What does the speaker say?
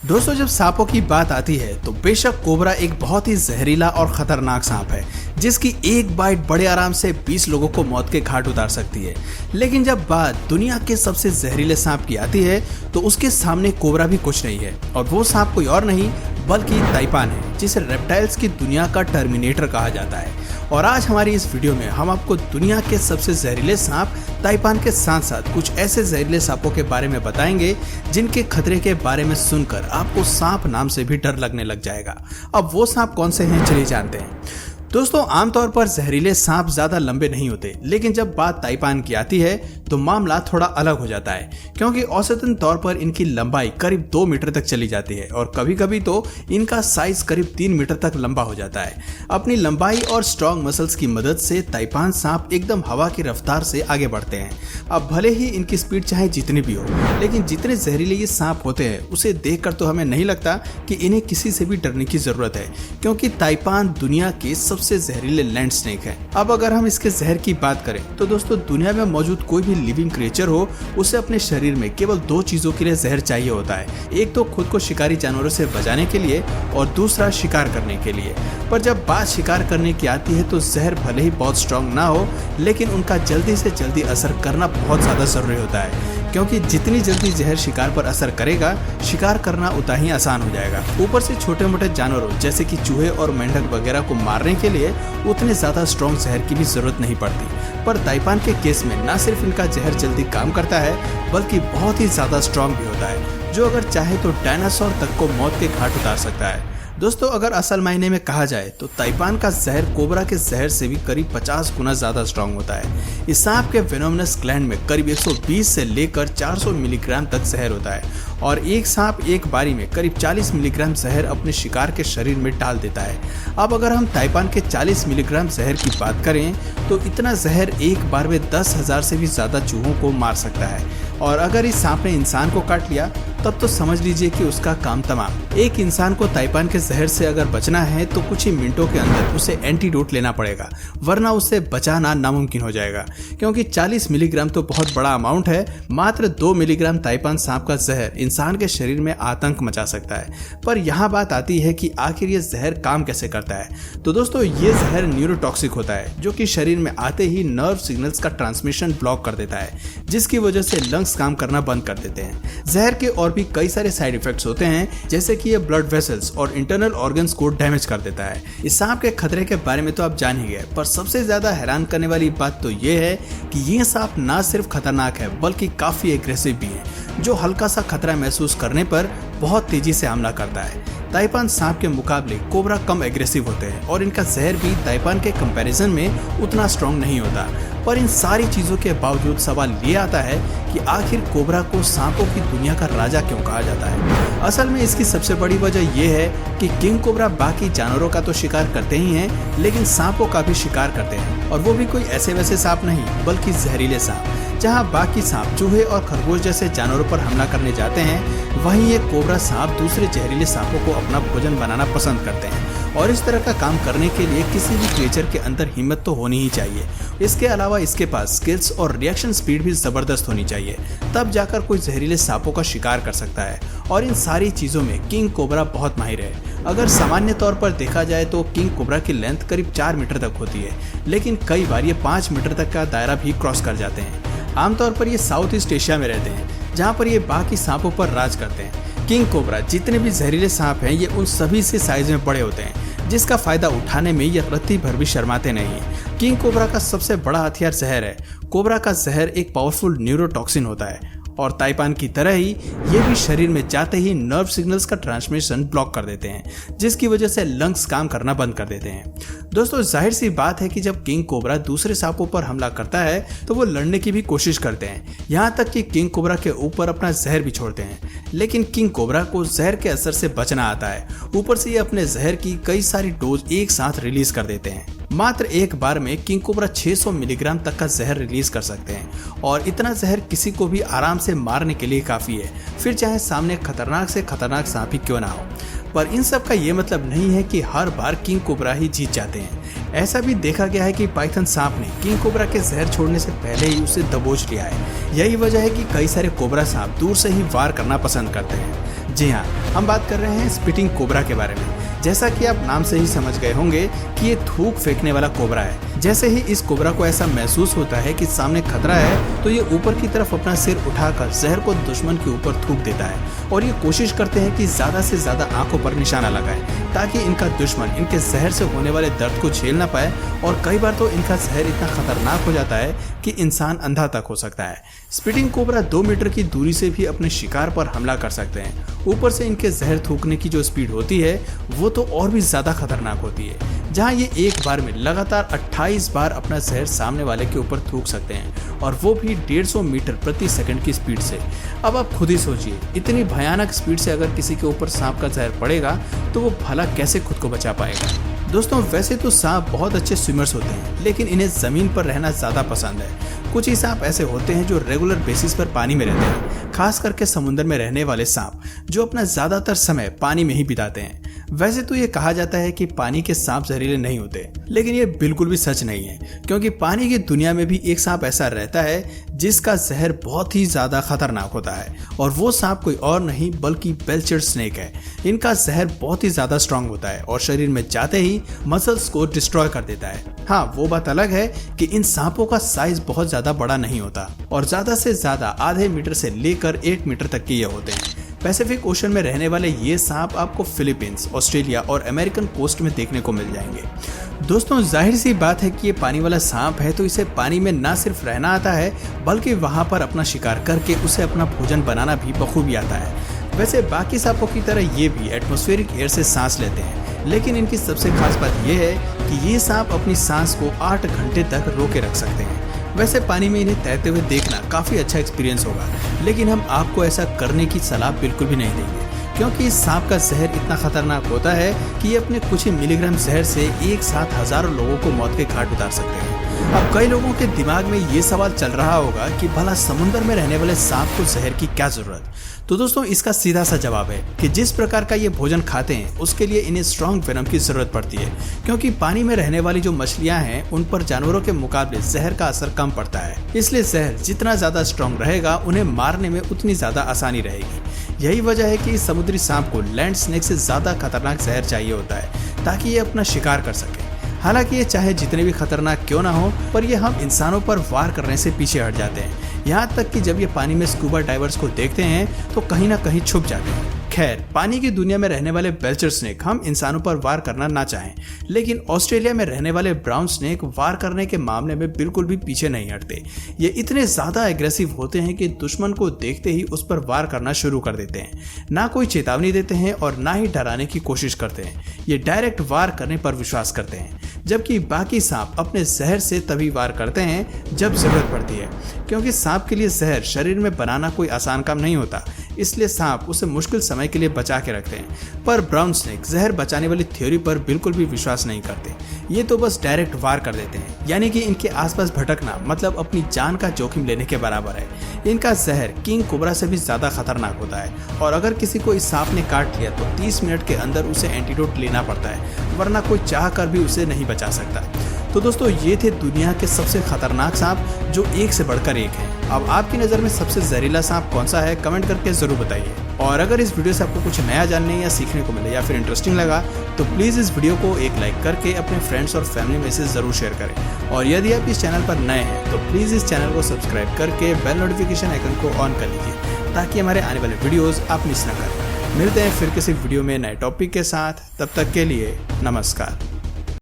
दोस्तों, जब सांपों की बात आती है तो बेशक कोबरा एक बहुत ही जहरीला और खतरनाक सांप है जिसकी एक बाइट बड़े आराम से 20 लोगों को मौत के घाट उतार सकती है। लेकिन जब बात दुनिया के सबसे जहरीले सांप की आती है तो उसके सामने कोबरा भी कुछ नहीं है, और वो सांप कोई और नहीं बल्कि ताइपान है, जिसे रेप्टाइल्स की दुनिया का टर्मिनेटर कहा जाता है। और आज हमारी इस वीडियो में हम आपको दुनिया के सबसे जहरीले सांप ताइपान के साथ साथ कुछ ऐसे जहरीले सांपों के बारे में बताएंगे जिनके खतरे के बारे में सुनकर आपको सांप नाम से भी डर लगने लग जाएगा। अब वो सांप कौन से हैं, चलिए जानते हैं। दोस्तों, आमतौर पर जहरीले सांप ज्यादा लंबे नहीं होते, लेकिन जब बात ताइपान की आती है तो मामला थोड़ा अलग हो जाता है, क्योंकि औसतन तौर पर इनकी लंबाई करीब 2 मीटर तक चली जाती है और कभी कभी तो इनका साइज करीब 3 मीटर तक लंबा हो जाता है। अपनी लंबाई और स्ट्रॉन्ग मसल्स की मदद से ताइपान सांप एकदम हवा की रफ्तार से आगे बढ़ते हैं। अब भले ही इनकी स्पीड चाहे जितनी भी हो, लेकिन जितने जहरीले ये सांप होते हैं उसे देखकर तो हमें नहीं लगता कि इन्हें किसी से भी डरने की जरूरत है, क्योंकि ताइपान दुनिया के सबसे जहरीले लैंड स्नेक है। अब अगर हम इसके जहर की बात करें तो दोस्तों, दुनिया में मौजूद कोई भी लिविंग क्रिएचर हो, उसे अपने शरीर में केवल 2 चीजों के लिए जहर चाहिए होता है। एक तो खुद को शिकारी जानवरों से बचाने के लिए और दूसरा शिकार करने के लिए। पर जब बात शिकार करने की आती है तो जहर भले ही बहुत स्ट्रॉन्ग ना हो, लेकिन उनका जल्दी से जल्दी असर करना बहुत ज्यादा जरूरी होता है, क्योंकि जितनी जल्दी जहर शिकार पर असर करेगा, शिकार करना उतना ही आसान हो जाएगा। ऊपर से छोटे मोटे जानवरों जैसे कि चूहे और मेंढक वगैरह को मारने के लिए उतने ज्यादा स्ट्रॉन्ग जहर की भी जरूरत नहीं पड़ती। पर ताइपान के केस में न सिर्फ इनका जहर जल्दी काम करता है, बल्कि बहुत ही ज्यादा स्ट्रॉन्ग भी होता है, जो अगर चाहे तो डायनासोर तक को मौत के घाट उतार सकता है। दोस्तों, अगर असल मायने में कहा जाए तो ताइपान का जहर कोबरा के जहर से भी करीब 50 गुना ज्यादा स्ट्रॉन्ग होता है। इस सांप के वेनोमिनस ग्लैंड में करीब 120 से लेकर 400 मिलीग्राम तक जहर होता है, और एक सांप एक बारी में करीब 40 मिलीग्राम जहर अपने शिकार के शरीर में डाल देता है। अब अगर हम ताइपान के 40 मिलीग्राम जहर की बात करें तो इतना जहर एक बार में 10,000 से भी ज्यादा चूहों को मार सकता है, और अगर इस सांप ने इंसान को काट लिया तब तो समझ लीजिए कि उसका काम तमाम। एक इंसान को ताइपान के जहर से अगर बचना है तो कुछ ही मिनटों के अंदर उसे एंटीडोट लेना पड़ेगा, वरना उससे बचाना नामुमकिन हो जाएगा, क्योंकि 40 मिलीग्राम तो बहुत बड़ा अमाउंट है। मात्र 2 मिलीग्राम ताइपान सांप का जहर इंसान के शरीर में आतंक मचा सकता है। पर यहाँ बात आती है कि आखिर ये जहर काम कैसे करता है। तो दोस्तों, ये जहर न्यूरोटॉक्सिक होता है, जो कि शरीर में आते ही नर्व सिग्नल्स का ट्रांसमिशन ब्लॉक कर देता है, जिसकी वजह से लंग्स काम करना बंद कर देते हैं। जहर के और भी कई सारे साइड इफेक्ट्स होते हैं, जैसे कि ये ब्लड वेसल्स और इंटरनल ऑर्गन्स को डैमेज कर देता है। इस सांप के खतरे के बारे में तो आप जान ही गए, पर सबसे ज्यादा हैरान करने वाली बात तो ये है कि ये सांप ना सिर्फ खतरनाक है बल्कि काफी एग्रेसिव भी है, जो हल्का सा खतरा महसूस करने पर बहुत तेजी से हमला करता है। ताइपान सांप के मुकाबले कोबरा कम एग्रेसिव होते हैं, और इनका जहर भी ताइपान के कंपैरिजन में उतना स्ट्रॉन्ग नहीं होता। पर इन सारी चीजों के बावजूद सवाल ये आता है कि आखिर कोबरा को सांपों की दुनिया का राजा क्यों कहा जाता है। असल में इसकी सबसे बड़ी वजह यह है कि किंग कोबरा बाकी जानवरों का तो शिकार करते ही हैं, लेकिन सांपों का भी शिकार करते हैं, और वो भी कोई ऐसे वैसे सांप नहीं बल्कि जहरीले सांप। जहाँ बाकी सांप चूहे और खरगोश जैसे जानवरों पर हमला करने जाते हैं, वहीं ये कोबरा सांप दूसरे जहरीले सांपों को अपना भोजन बनाना पसंद करते हैं। और इस तरह का काम करने के लिए किसी भी क्रिएचर के अंदर हिम्मत तो होनी ही चाहिए। इसके अलावा इसके पास स्किल्स और रिएक्शन स्पीड भी जबरदस्त होनी चाहिए, तब जाकर कोई जहरीले सांपों का शिकार कर सकता है। और इन सारी चीजों में किंग कोबरा बहुत माहिर है। अगर सामान्य तौर पर देखा जाए तो किंग कोबरा की लेंथ करीब 4 मीटर तक होती है, लेकिन कई बार ये 5 मीटर तक का दायरा भी क्रॉस कर जाते हैं। आमतौर पर ये साउथ ईस्ट एशिया में रहते हैं, जहाँ पर ये बाकी सांपों पर राज करते हैं। किंग कोबरा जितने भी जहरीले सांप हैं, ये उन सभी से साइज में बड़े होते हैं, जिसका फायदा उठाने में ये रत्ती भर भी शर्माते नहीं है। किंग कोबरा का सबसे बड़ा हथियार जहर है। कोबरा का जहर एक पावरफुल न्यूरोटॉक्सिन होता है, और ताइपान की तरह ही ये भी शरीर में जाते ही नर्व सिग्नल्स का ट्रांसमिशन ब्लॉक कर देते हैं, जिसकी वजह से लंग्स काम करना बंद कर देते हैं। दोस्तों, जाहिर सी बात है कि जब किंग कोबरा दूसरे सांपों पर हमला करता है तो वो लड़ने की भी कोशिश करते हैं, यहाँ तक कि किंग कोबरा के ऊपर अपना जहर भी छोड़ते हैं। लेकिन किंग कोबरा को जहर के असर से बचना आता है, ऊपर से ये अपने जहर की कई सारी डोज एक साथ रिलीज कर देते हैं। मात्र एक बार में किंग कोबरा 600 मिलीग्राम तक का जहर रिलीज कर सकते हैं, और इतना जहर किसी को भी आराम से मारने के लिए काफी है, फिर चाहे सामने खतरनाक से खतरनाक सांप ही क्यों ना हो। पर इन सब का ये मतलब नहीं है कि हर बार किंग कोबरा ही जीत जाते हैं। ऐसा भी देखा गया है कि पाइथन सांप ने किंग कोबरा के जहर छोड़ने से पहले ही उसे दबोच लिया है। यही वजह है कि कई सारे कोबरा सांप दूर से ही वार करना पसंद करते हैं। जी हाँ, हम बात कर रहे हैं स्पिटिंग कोबरा के बारे में। जैसा कि आप नाम से ही समझ गए होंगे कि ये थूक फेंकने वाला कोबरा है। जैसे ही इस कोबरा को ऐसा महसूस होता है कि सामने खतरा है तो ये ऊपर की तरफ अपना सिर उठाकर जहर को दुश्मन के ऊपर थूक देता है और ये कोशिश करते हैं कि ज्यादा से ज्यादा आंखों पर निशाना लगाए ताकि इनका दुश्मन इनके जहर से होने वाले दर्द को झेल ना पाए। और कई बार तो इनका जहर इतना खतरनाक हो जाता है कि इंसान अंधा तक हो सकता है। स्पिटिंग कोबरा 2 मीटर की दूरी से भी अपने शिकार पर हमला कर सकते हैं। ऊपर से इनके जहर थूकने की जो स्पीड होती है वो तो और भी ज्यादा खतरनाक होती है, जहां ये एक बार में लगातार 28 बार अपना जहर सामने वाले के ऊपर थूक सकते हैं और वो भी 150 मीटर प्रति सेकंड की स्पीड से। अब आप खुद ही सोचिए, इतनी भयानक स्पीड से अगर किसी के ऊपर सांप का जहर पड़ेगा तो वो भला कैसे खुद को बचा पाएगा। दोस्तों, वैसे तो सांप बहुत अच्छे स्विमर्स होते हैं, लेकिन इन्हें जमीन पर रहना ज्यादा पसंद है। कुछ ही सांप ऐसे होते हैं जो रेगुलर बेसिस पर पानी में रहते हैं, खास करके समुद्र में रहने वाले सांप जो अपना ज्यादातर समय पानी में ही बिताते हैं। वैसे तो ये कहा जाता है कि पानी के सांप जहरीले नहीं होते, लेकिन ये बिल्कुल भी सच नहीं है, क्योंकि पानी की दुनिया में भी एक सांप ऐसा रहता है जिसका जहर बहुत ही ज्यादा खतरनाक होता है और वो सांप कोई और नहीं बल्कि बेल्चर स्नेक है। इनका जहर बहुत ही ज्यादा स्ट्रांग होता है और शरीर में जाते ही मसल्स को डिस्ट्रॉय कर देता है। हाँ, वो बात अलग है कि इन सांपों का साइज बहुत ज्यादा बड़ा नहीं होता और ज्यादा से ज्यादा आधे मीटर से लेकर 1 मीटर तक के ये होते हैं। पैसिफिक ओशन में रहने वाले ये सांप आपको फिलीपींस, ऑस्ट्रेलिया और अमेरिकन कोस्ट में देखने को मिल जाएंगे। दोस्तों, जाहिर सी बात है कि ये पानी वाला सांप है तो इसे पानी में ना सिर्फ रहना आता है बल्कि वहां पर अपना शिकार करके उसे अपना भोजन बनाना भी बखूबी आता है। वैसे बाकी सांपों की तरह ये भी एटमॉस्फेरिक एयर से सांस लेते हैं, लेकिन इनकी सबसे खास बात यह है कि ये सांप अपनी सांस को 8 घंटे तक रोके रख सकते हैं। वैसे पानी में इन्हें तैरते हुए देखना काफी अच्छा एक्सपीरियंस होगा, लेकिन हम आपको ऐसा करने की सलाह बिल्कुल भी नहीं देंगे, क्योंकि इस सांप का जहर इतना खतरनाक होता है कि ये अपने कुछ ही मिलीग्राम जहर से एक साथ हजारों लोगों को मौत के घाट उतार सकते हैं। अब कई लोगों के दिमाग में ये सवाल चल रहा होगा कि भला समुद्र में रहने वाले सांप को जहर की क्या जरूरत। तो दोस्तों, इसका सीधा सा जवाब है कि जिस प्रकार का ये भोजन खाते हैं उसके लिए इन्हें स्ट्रॉन्ग वेनम की जरूरत पड़ती है, क्योंकि पानी में रहने वाली जो मछलियां हैं उन पर जानवरों के मुकाबले जहर का असर कम पड़ता है। इसलिए जहर जितना ज्यादा स्ट्रॉन्ग रहेगा उन्हें मारने में उतनी ज्यादा आसानी रहेगी। यही वजह है कि समुद्री सांप को लैंड स्नेक से ज्यादा खतरनाक जहर चाहिए होता है ताकि ये अपना शिकार कर सके। हालांकि ये चाहे जितने भी खतरनाक क्यों ना हो, पर ये हम इंसानों पर वार करने से पीछे हट जाते हैं। यहाँ तक कि जब ये पानी में स्कूबा डाइवर्स को देखते हैं तो कहीं ना कहीं छुप जाते हैं। खैर, पानी की दुनिया में रहने वाले बेल्चर स्नेक हम इंसानों पर वार करना ना चाहें, लेकिन ऑस्ट्रेलिया में रहने वाले ब्राउन स्नेक वार करने के मामले में बिल्कुल भी पीछे नहीं हटते। ये इतने ज्यादा एग्रेसिव होते हैं कि दुश्मन को देखते ही उस पर वार करना शुरू कर देते हैं। ना कोई चेतावनी देते हैं और ना ही डराने की कोशिश करते हैं। ये डायरेक्ट वार करने पर विश्वास करते हैं, जबकि बाकी सांप अपने जहर से तभी वार करते हैं जब जरूरत पड़ती है, क्योंकि सांप के लिए जहर शरीर में बनाना कोई आसान काम नहीं होता, इसलिए सांप उसे मुश्किल समय के लिए बचा के रखते हैं। पर ब्राउन स्नेक जहर बचाने वाली थ्योरी पर बिल्कुल भी विश्वास नहीं करते। ये तो बस डायरेक्ट वार कर देते हैं, यानी कि इनके आसपास भटकना मतलब अपनी जान का जोखिम लेने के बराबर है। इनका जहर किंग कोबरा से भी ज्यादा खतरनाक होता है और अगर किसी को इस सांप ने काट लिया तो 30 मिनट के अंदर उसे एंटीडोट लेना पड़ता है, वरना कोई चाह कर भी उसे नहीं बचा सकता। तो दोस्तों, ये थे दुनिया के सबसे खतरनाक सांप जो एक से बढ़कर एक हैं। अब आपकी नज़र में सबसे जहरीला सांप कौन सा है, कमेंट करके ज़रूर बताइए। और अगर इस वीडियो से आपको कुछ नया जानने या सीखने को मिले या फिर इंटरेस्टिंग लगा तो प्लीज़ इस वीडियो को एक लाइक करके अपने फ्रेंड्स और फैमिली में से ज़रूर शेयर करें। और यदि आप इस चैनल पर नए हैं तो प्लीज़ इस चैनल को सब्सक्राइब करके बेल नोटिफिकेशन आइकन को ऑन कर लीजिए ताकि हमारे आने वाले वीडियोज़ आप मिस न करें। मिलते हैं फिर किसी वीडियो में नए टॉपिक के साथ, तब तक के लिए नमस्कार।